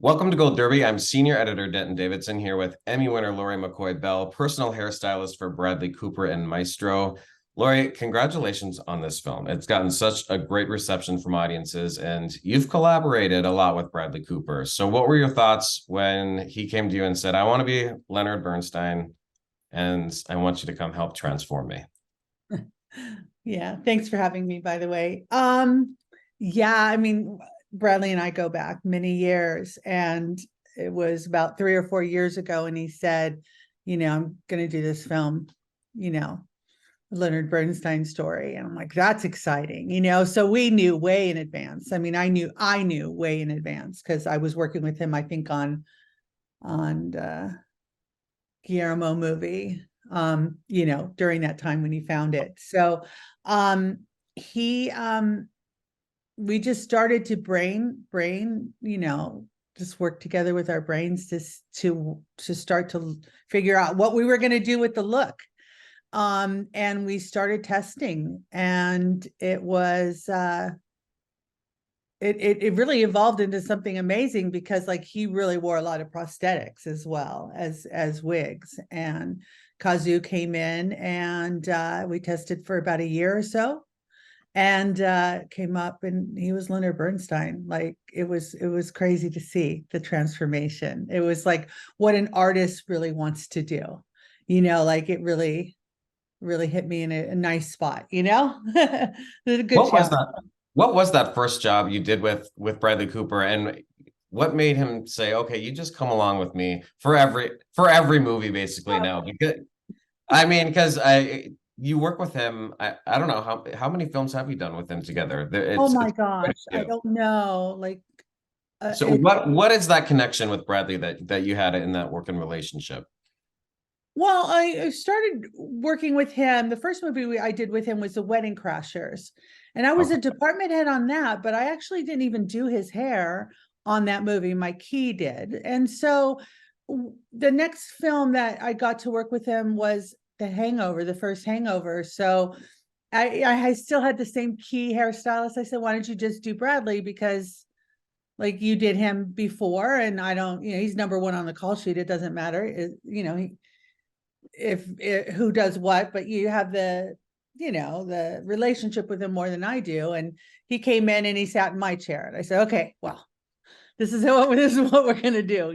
Welcome to Gold Derby. I'm senior editor Denton Davidson here with Emmy winner Laurie McCoy-Bell, personal hairstylist for Bradley Cooper and Maestro. Laurie, congratulations on this film. It's gotten such a great reception from audiences, and you've collaborated a lot with Bradley Cooper. So what were your thoughts when he came to you and said, I want to be Leonard Bernstein, and I want you to come help transform me? Yeah, thanks for having me, by the way. Yeah, Bradley and I go back many years, and it was about 3 or 4 years ago, and he said, I'm going to do this film, you know, Leonard Bernstein story. And I'm like, that's exciting, So we knew way in advance. I knew way in advance because I was working with him, I think, on Guillermo movie, during that time when he found it. So he we just started to just work together with our brains to start to figure out what we were going to do with the look. And we started testing, and it was it really evolved into something amazing because he really wore a lot of prosthetics as well as wigs. And Kazu came in, and we tested for about a year or so, and came up, and he was Leonard Bernstein. It was crazy to see the transformation. It was like what an artist really wants to do, it really hit me in a nice spot, it was a good What was challenge. that? What was that first job you did with Bradley Cooper, and what made him say, "Okay, you just come along with me for every movie basically now"? Because I you work with him. I don't know how many films have you done with him together? Oh my It's quite gosh, a I few. don't know. So It what is that connection with Bradley that you had in that working relationship? Well, I started working with him. The first movie I did with him was The Wedding Crashers. And I was Okay. a department head on that, but I actually didn't even do his hair on that movie. My key did. And so the next film that I got to work with him was The Hangover, the first Hangover. So I still had the same key hairstylist. I said, why don't you just do Bradley? Because you did him before, and I don't, he's number one on the call sheet. It doesn't matter. If who does what, but you have the relationship with him more than I do. And he came in and he sat in my chair, and I said, okay, well, this is what we're gonna do,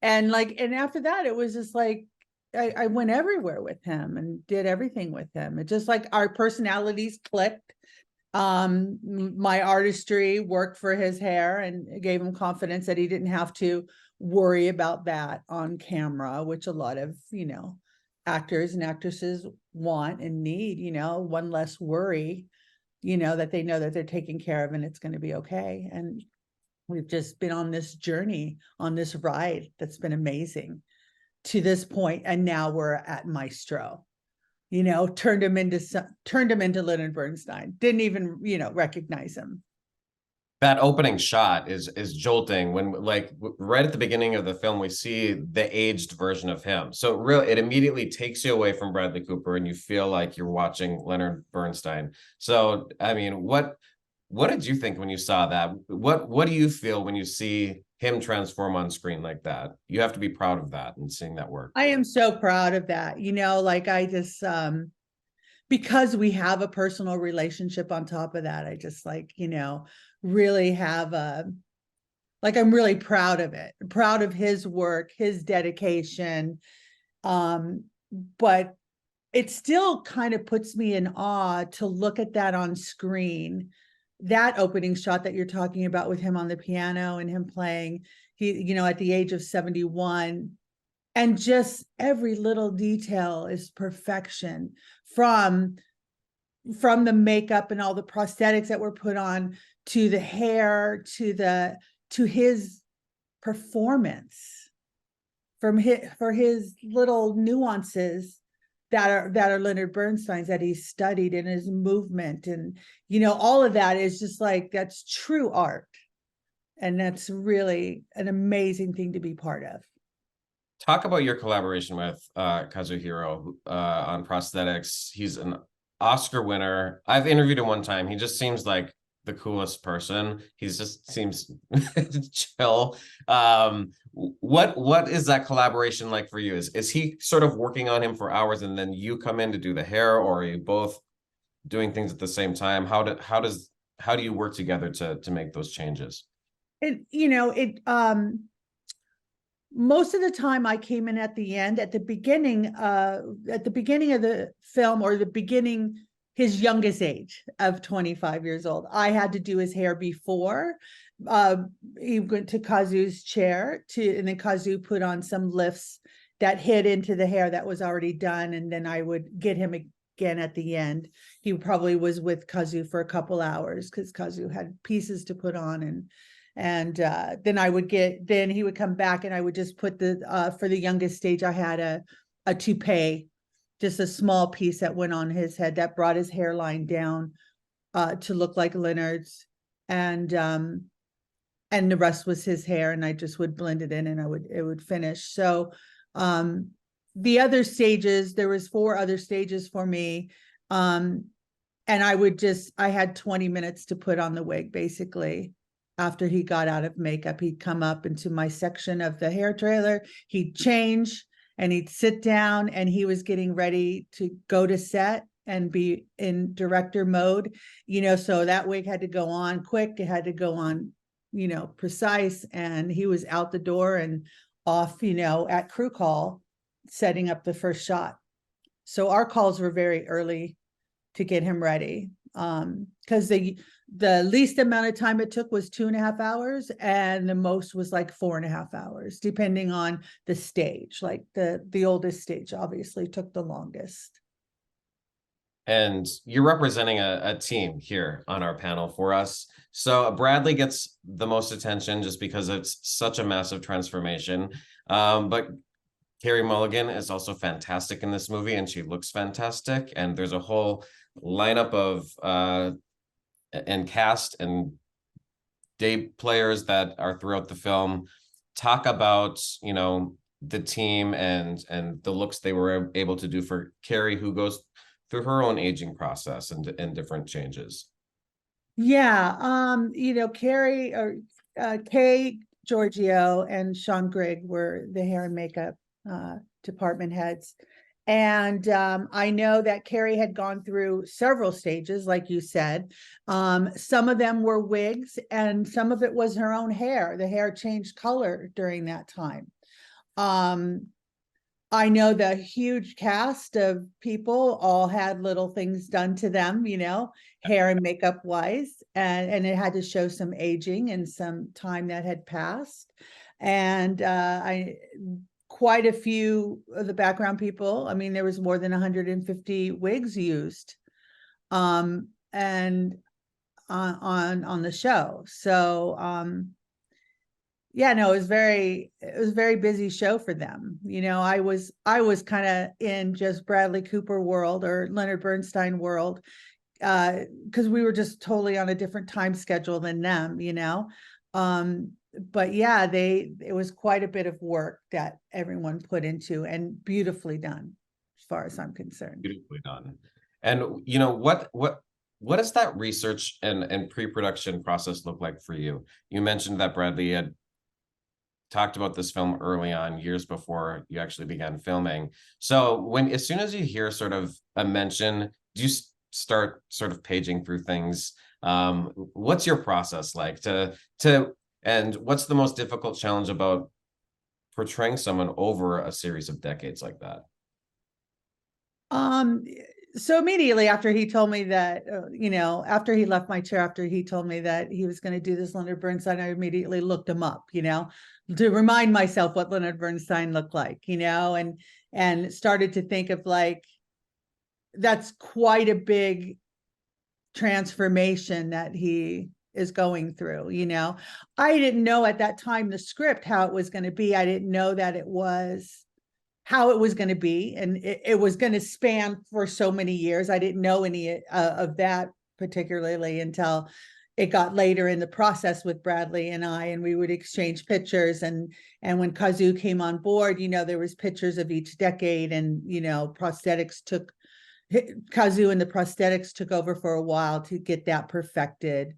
and after that it was just I went everywhere with him and did everything with him. It just our personalities clicked. My artistry worked for his hair and gave him confidence that he didn't have to worry about that on camera, which a lot of actors and actresses want and need, one less worry, that they know that they're taken care of and it's going to be okay. And we've just been on this journey, on this ride that's been amazing to this point, and now we're at Maestro. Turned him into Leonard Bernstein. Didn't even, recognize him. That opening shot is jolting when right at the beginning of the film we see the aged version of him. So it immediately takes you away from Bradley Cooper and you feel like you're watching Leonard Bernstein. So I mean, what did you think when you saw that? What do you feel when you see him transform on screen like that? You have to be proud of that and seeing that work. I am so proud of that. I just because we have a personal relationship on top of that, I just really have I'm really proud of it, proud of his work, his dedication. But it still kind of puts me in awe to look at that on screen. That opening shot that you're talking about with him on the piano and him playing, at the age of 71, and just every little detail is perfection, from the makeup and all the prosthetics that were put on, to the hair, to his performance, for his little nuances that are Leonard Bernstein's, that he studied, in his movement. And all of that is just that's true art, and that's really an amazing thing to be part of. Talk about your collaboration with Kazuhiro on prosthetics. He's an Oscar winner. I've interviewed him one time. He just seems like the coolest person. He's just seems chill. What is that collaboration like for you? Is he sort of working on him for hours and then you come in to do the hair, or are you both doing things at the same time? How do you work together to make those changes? Most of the time I came in at the end. At the beginning of the film, or the beginning, his youngest age of 25 years old, I had to do his hair before. He went to Kazu's chair and then Kazu put on some lifts that hid into the hair that was already done, and then I would get him again at the end. He probably was with Kazu for a couple hours because Kazu had pieces to put on, and then he would come back and I would just put for the youngest stage, I had a toupee, just a small piece that went on his head that brought his hairline down to look like Leonard's, and the rest was his hair, and I just would blend it in and it would finish. So the other stages, there was 4 other stages for me, and I had 20 minutes to put on the wig. Basically, after he got out of makeup, he'd come up into my section of the hair trailer, he'd change, and he'd sit down, and he was getting ready to go to set and be in director mode, so that wig had to go on quick, it had to go on, precise, and he was out the door and off, at crew call, setting up the first shot. So our calls were very early to get him ready, because the least amount of time it took was 2.5 hours, and the most was like 4.5 hours, depending on the stage. Like the oldest stage obviously took the longest. And you're representing a team here on our panel for us. So Bradley gets the most attention just because it's such a massive transformation. But Carey Mulligan is also fantastic in this movie, and she looks fantastic. And there's a whole lineup of and cast and day players that are throughout the film. Talk about, the team and the looks they were able to do for Carey, who goes through her own aging process and different changes. Yeah, Carey, or Kay Giorgio and Sean Grigg were the hair and makeup department heads. And I know that Carey had gone through several stages, like you said. Some of them were wigs, and some of it was her own hair. The hair changed color during that time. I know the huge cast of people all had little things done to them, hair and makeup wise, and it had to show some aging and some time that had passed. And quite a few of the background people, I mean, there was more than 150 wigs used and on the show. So yeah, no, it was a very busy show for them. I was kind of in just Bradley Cooper world, or Leonard Bernstein world, because we were just totally on a different time schedule than them, but yeah, it was quite a bit of work that everyone put into, and beautifully done, as far as I'm concerned. Beautifully done. And what does that research and pre-production process look like for you? You mentioned that Bradley had talked about this film early on, years before you actually began filming. So as soon as you hear sort of a mention, do you start sort of paging through things? What's your process like and what's the most difficult challenge about portraying someone over a series of decades like that? So immediately after he told me that, after he left my chair, after he told me that he was going to do this Leonard Bernstein, I immediately looked him up, to remind myself what Leonard Bernstein looked like, and started to think of like, that's quite a big transformation that he is going through. I didn't know at that time the script, how it was going to be. I didn't know that it was how it was going to be, and it was going to span for so many years. I didn't know any of that particularly until it got later in the process with Bradley and I, and we would exchange pictures. And when Kazu came on board, there was pictures of each decade, and Kazu and the prosthetics took over for a while to get that perfected.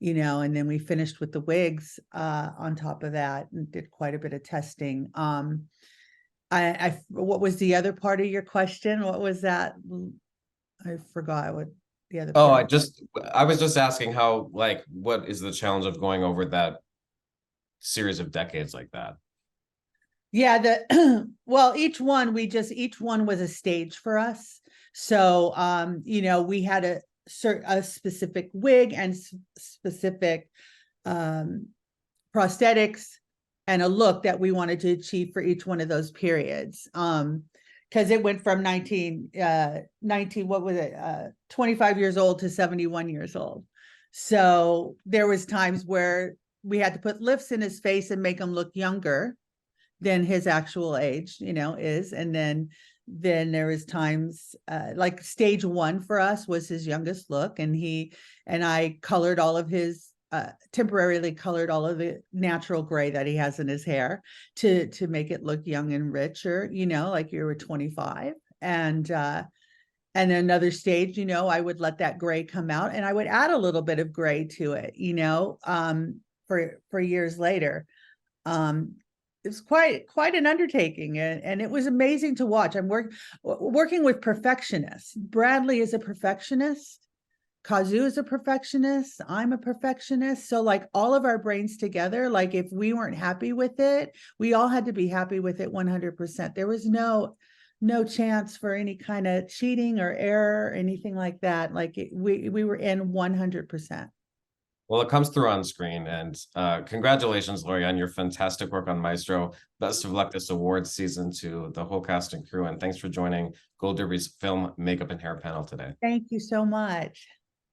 you know, and then we finished with the wigs on top of that and did quite a bit of testing. What was the other part of your question? What was that? I forgot what the other Oh, part. I was just asking how, like, what is the challenge of going over that series of decades like that? Yeah, well, each one was a stage for us. So you know, we had a specific wig and specific prosthetics and a look that we wanted to achieve for each one of those periods. Because it went from 19, what was it, 25 years old to 71 years old. So there was times where we had to put lifts in his face and make him look younger than his actual age, you know, is. And then there was times like stage one for us was his youngest look, and I colored all of his temporarily colored all of the natural gray that he has in his hair to make it look young and richer, you know, like you were 25. And then another stage, you know, I would let that gray come out and I would add a little bit of gray to it, you know, for years later. It was quite an undertaking, and it was amazing to watch. I'm working with perfectionists. Bradley is a perfectionist. Kazu is a perfectionist. I'm a perfectionist. So like all of our brains together, like if we weren't happy with it, we all had to be happy with it 100%. There was no chance for any kind of cheating or error or anything like that. Like we were in 100%. Well, it comes through on screen, and congratulations, Lori, on your fantastic work on Maestro. Best of luck this awards season to the whole cast and crew, and thanks for joining Gold Derby's film, makeup, and hair panel today. Thank you so much.